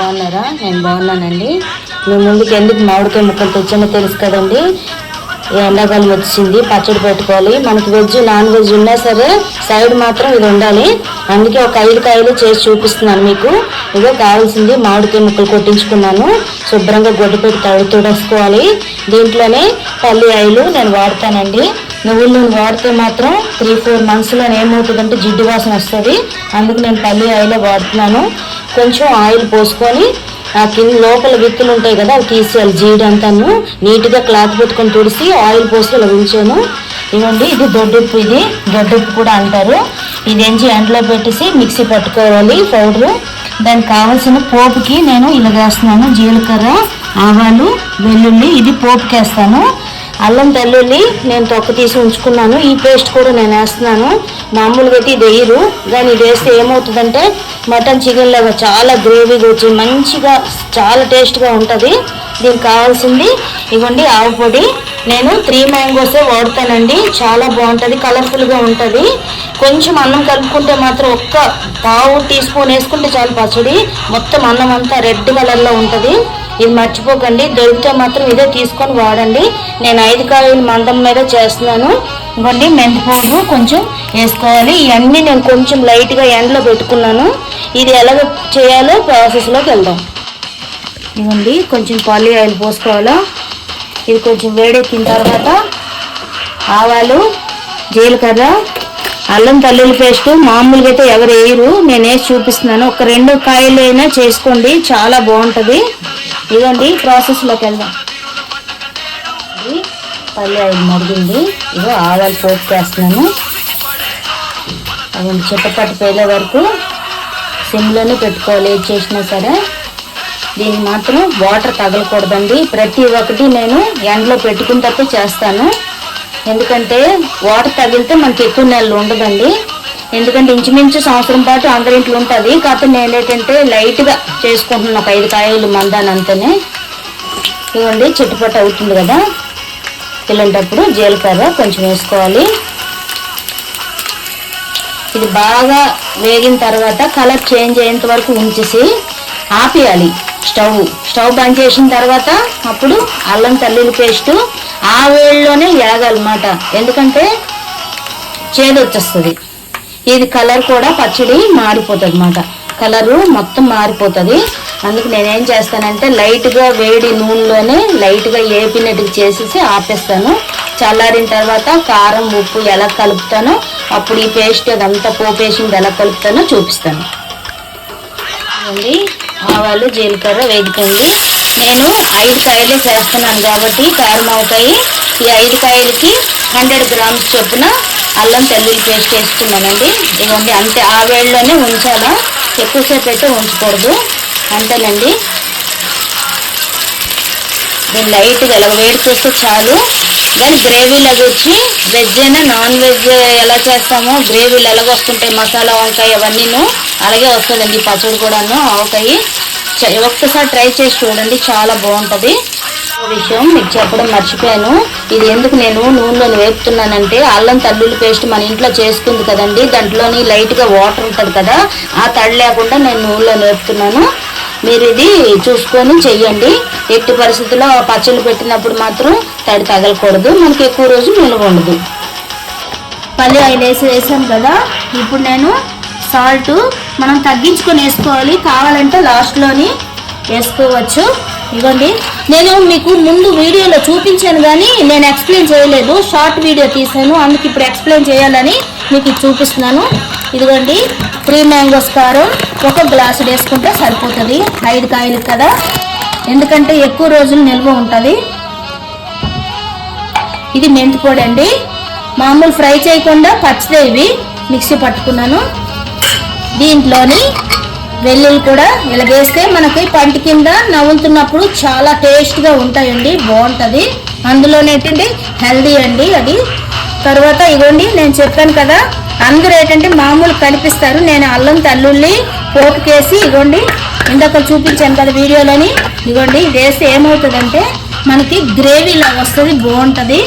బాగున్నారా? నేను బాగున్నానండి. మీ ముందుకు ఎందుకు మామిడికాయ ముక్కలు తెచ్చానో తెలుసు కదండి. ఎండాకాలం వచ్చింది, పచ్చడి పెట్టుకోవాలి. మనకి వెజ్ నాన్ వెజ్ ఉన్నా సరే సైడ్ మాత్రం ఇది ఉండాలి. అందుకే ఒక 5 కాయలు చేసి చూపిస్తున్నాను మీకు. ఇదో కావాల్సింది మామిడికాయ ముక్కలు కొట్టించుకున్నాను. శుభ్రంగా గొడ్డు పెట్టి తుడేసుకోవాలి. దీంట్లోనే పల్లి ఆయిల్ నేను వాడతానండి. నువ్వుల నూనె వాడితే మాత్రం 3-4 మంత్స్లో ఏమవుతుందంటే జిడ్డు వాసన వస్తుంది. అందుకు నేను పల్లి ఆయిలే వాడుతున్నాను. కొంచెం ఆయిల్ పోసుకొని ఆ కింద లోపల విత్తులు ఉంటాయి కదా, అవి తీసేయాలి. జీడంతాను నీట్గా క్లాత్ పెట్టుకొని తుడిసి ఆయిల్ పోసి ఇలా ఉంచాను. ఇవ్వండి, ఇది దొడ్డుప్పు. ఇది దొడ్డుప్పు కూడా అంటారు. ఇది ఎంచి ఎండలో పెట్టేసి మిక్సీ పట్టుకోవాలి పౌడరు. దానికి కావాల్సిన పోపుకి నేను ఇలా వేస్తున్నాను. జీలకర్ర, ఆవాలు, వెల్లుల్లి ఇది పోపుకి వేస్తాను. అల్లం తెల్లుల్లి నేను తొక్క తీసి ఉంచుకున్నాను. ఈ పేస్ట్ కూడా నేను వేస్తున్నాను. మామూలుగా అయితే ఇది వేయరు, కానీ ఇది వేస్తే ఏమవుతుందంటే మటన్ చికెన్ లాగా చాలా గ్రేవీగా వచ్చి మంచిగా చాలా టేస్ట్గా ఉంటుంది. దీనికి కావాల్సింది ఇవ్వండి, ఆవు పొడి. నేను 3 మ్యాంగోసే వాడతానండి. చాలా బాగుంటుంది, కలర్ఫుల్గా ఉంటుంది. కొంచెం అన్నం కలుపుకుంటే మాత్రం ఒక్క పావు టీ స్పూన్ వేసుకుంటే చాలు. పచ్చడి మొత్తం అన్నం అంతా రెడ్ కలర్లో ఉంటుంది. ఇది మర్చిపోకండి, దొరికితే మాత్రం ఇదే తీసుకొని వాడండి. నేను 5 కాయలు మందం మీద చేస్తున్నాను. ఇవ్వండి, మెంతి పౌడరు కొంచెం వేసుకోవాలి. ఇవన్నీ నేను కొంచెం లైట్గా ఎండలో పెట్టుకున్నాను. ఇది ఎలాగ చేయాలో ప్రాసెస్లోకి వెళ్దాం. ఇవ్వండి, కొంచెం పల్లి ఆయిల్ పోసుకోవాలా. ఇది కొంచెం వేడెక్కిన తర్వాత ఆవాలు, జీలకర్ర, అల్లం వెల్లుల్లి పేస్ట్. మామూలుగా అయితే ఎవరు వేయరు, నేను వేసి చూపిస్తున్నాను. ఒక 2 కాయలు అయినా చేసుకోండి, చాలా బాగుంటుంది. ఇవ్వండి, ప్రాసెస్లోకి వెళ్దాం. పల్లి ఆయిల్ మరిగింది. ఇదో ఆవాలు పోపు వేస్తున్నాను. అవి చిట్టపట్టు పేలే వరకు సిమ్లోనే పెట్టుకోవాలి. ఏది చేసినా సరే దీనికి మాత్రం వాటర్ తగలకూడదండి. ప్రతి ఒక్కటి నేను ఎండలో పెట్టుకుని తప్ప చేస్తాను. ఎందుకంటే వాటర్ తగిలితే మనకి ఎక్కువ నెలలు ఉండదండి. ఎందుకంటే ఇంచుమించు సంవత్సరం పాటు అందరింట్లో ఉంటుంది. కాకపోతే నేను ఏంటంటే లైట్గా చేసుకుంటున్నాను, ఒక 5 కాయలు మందానంతనే. ఇవ్వండి, చిట్టుపట్టు అవుతుంది కదా, ఇలాంటప్పుడు జీలకర్ర కొంచెం వేసుకోవాలి. ఇది బాగా వేగిన తర్వాత కలర్ చేంజ్ అయ్యేంత వరకు ఉంచేసి ఆపేయాలి. స్టవ్ బంద్ చేసిన తర్వాత అప్పుడు అల్లం వెల్లుల్లి పేస్ట్ ఆ వేడిలోనే వేగాలన్నమాట. ఎందుకంటే చేదు వచ్చేస్తుంది. ఇది కలర్ కూడా పచ్చడి మారిపోతుంది అన్నమాట. కలరు మొత్తం మారిపోతుంది. అందుకు నేనేం చేస్తానంటే లైట్గా వేడి నూనెలోనే లైట్గా ఏపినట్టుగా చేసేసి ఆపేస్తాను. చల్లారిన తర్వాత కారం, ఉప్పు ఎలా కలుపుతానో అప్పుడు ఈ పేస్ట్ అదంతా పోపేసింది ఎలా కలుపుతానో చూపిస్తాను. ఆవాలు, జీలకర్ర వేగుతుంది. నేను 5 కాయలే చేస్తున్నాను కాబట్టి కారం అవుతాయి. ఈ 5 కాయలకి 100 గ్రామ్స్ చొప్పున అల్లం వెల్లుల్లి పేస్ట్ వేసుకున్నానండి. ఇవ్వండి, అంతే. ఆ వేడిలోనే ఉంచాలా, ఎక్కువసేపు అయితే ఉంచకూడదు. అంతేనండి. దీన్ని లైట్గా ఇలా వేడి చేస్తే చాలు. కానీ గ్రేవీలాగా వచ్చి వెజ్ అయినా నాన్ వెజ్ ఎలా చేస్తామో గ్రేవీలు ఎలాగ వస్తుంటాయి, మసాలా వంకాయ అవన్నీను అలాగే వస్తుందండి. పచ్చడి కూడాను ఆవకాయ. ఒక్కసారి ట్రై చేసి చూడండి, చాలా బాగుంటుంది. విషయం మీకు చెప్పడం మర్చిపోయాను. ఇది ఎందుకు నేను నూనెలోని వేపుతున్నానంటే అల్లం వెల్లుల్లి పేస్ట్ మన ఇంట్లో చేసుకుంది కదండి, దాంట్లోని లైట్గా వాటర్ ఉంటుంది కదా, ఆ తడి లేకుండా నేను నూనెలో వేపుతున్నాను. మీరు ఇది చూసుకొని చెయ్యండి. ఎట్టి పరిస్థితుల్లో పచ్చళ్ళు పెట్టినప్పుడు మాత్రం తడి తగలకూడదు, మనకి ఎక్కువ రోజు నిల్వ ఉండదు. పల్లి ఆయిల్ వేసాను కదా, ఇప్పుడు నేను సాల్ట్ మనం తగ్గించుకొని వేసుకోవాలి. కావాలంటే లాస్ట్లోని వేసుకోవచ్చు. ఇవ్వండి, నేను మీకు ముందు వీడియోలో చూపించాను కానీ నేను ఎక్స్ప్లెయిన్ చేయలేదు. షార్ట్ వీడియో తీసాను, అందుకు ఇప్పుడు ఎక్స్ప్లెయిన్ చేయాలని మీకు చూపిస్తున్నాను. ఇదిగోండి, 3 మ్యాంగోస్ కారం 1 గ్లాసు వేసుకుంటే సరిపోతుంది. 5 కాయలు కదా, ఎందుకంటే ఎక్కువ రోజులు నిల్వ ఉంటుంది. ఇది మెంతి పొడి అండి, మామూలు ఫ్రై చేయకుండా పచ్చిదే ఇవి మిక్సీ పట్టుకున్నాను. దీంట్లోని వెల్లుల్లి కూడా ఇలా వేస్తే మనకి పంటి కింద నవ్వుతున్నప్పుడు చాలా టేస్ట్గా ఉంటాయండి, బాగుంటుంది. అందులోనే ఏంటంటే హెల్దీ అండి అది. తర్వాత ఇవ్వండి, నేను చెప్పాను కదా, అందరూ ఏంటంటే మామూలు కనిపిస్తారు. నేను అల్లం వెల్లుల్లి పోపుకేసి ఇవ్వండి ఇందాక చూపించాను కదా వీడియోలోని. ఇవ్వండి, వేస్తే ఏమవుతుందంటే మనకి గ్రేవీలా వస్తుంది, బాగుంటుంది.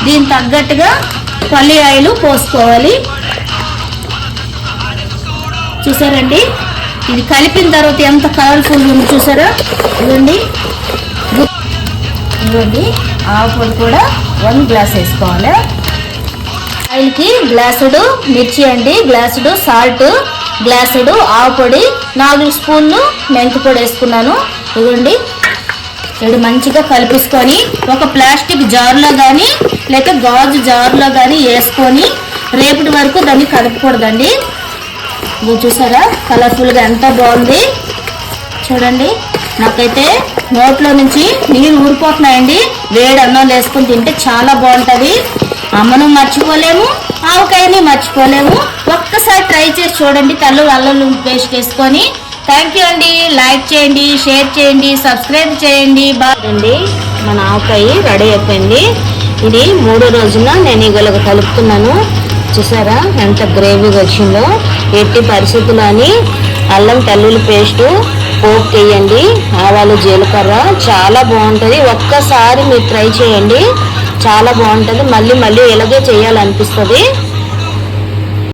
దీనికి తగ్గట్టుగా పల్లి ఆయిల్ పోసుకోవాలి. చూసారండి, ఇది కలిపిన తర్వాత ఎంత కలర్ఫుల్ ఉంది చూసారా. ఇవ్వండి ఆవు పొడి కూడా 1 గ్లాస్ వేసుకోవాలి. ఆయిల్కి గ్లాసుడు మిర్చి అండి, గ్లాసుడు సాల్ట్, గ్లాసుడు ఆవు పొడి, 4 స్పూన్లు మెంతి పొడి వేసుకున్నాను. ఇవ్వండి ఇది మంచిగా కలిపేసుకొని ఒక ప్లాస్టిక్ జార్లో కానీ లేక గాజు జార్లో కానీ వేసుకొని రేపటి వరకు దాన్ని కలపకూడదండి. ఇది చూసారా కలర్ఫుల్గా ఎంత బాగుంది చూడండి. నాకైతే నోట్లో నుంచి నీళ్ళు ఊరిపోతున్నాయండి. వేడి అన్నం వేసుకొని తింటే చాలా బాగుంటుంది. అమ్మను మర్చిపోలేము, ఆవకాయని మర్చిపోలేము. ఒక్కసారి ట్రై చేసి చూడండి. అల్లం పేస్ట్ వేసుకొని. థ్యాంక్ యూ అండి. లైక్ చేయండి, షేర్ చేయండి, సబ్స్క్రైబ్ చేయండి. బాగుందండి మన ఆవకాయ రెడీ అయిపోయింది. ఇది 3వ రోజున నేను ఇగలగా కలుపుతున్నాను. చూసారా ఎంత గ్రేవీగా వచ్చిందో. ఎట్టి పరిస్థితుల్లోని అల్లం తెల్లుల్లి పేస్టు పోపు వేయండి, ఆవాలు జీలకర్ర చాలా బాగుంటుంది. ఒక్కసారి మీరు ట్రై చేయండి, చాలా బాగుంటుంది. మళ్ళీ ఇలాగే చేయాలనిపిస్తుంది.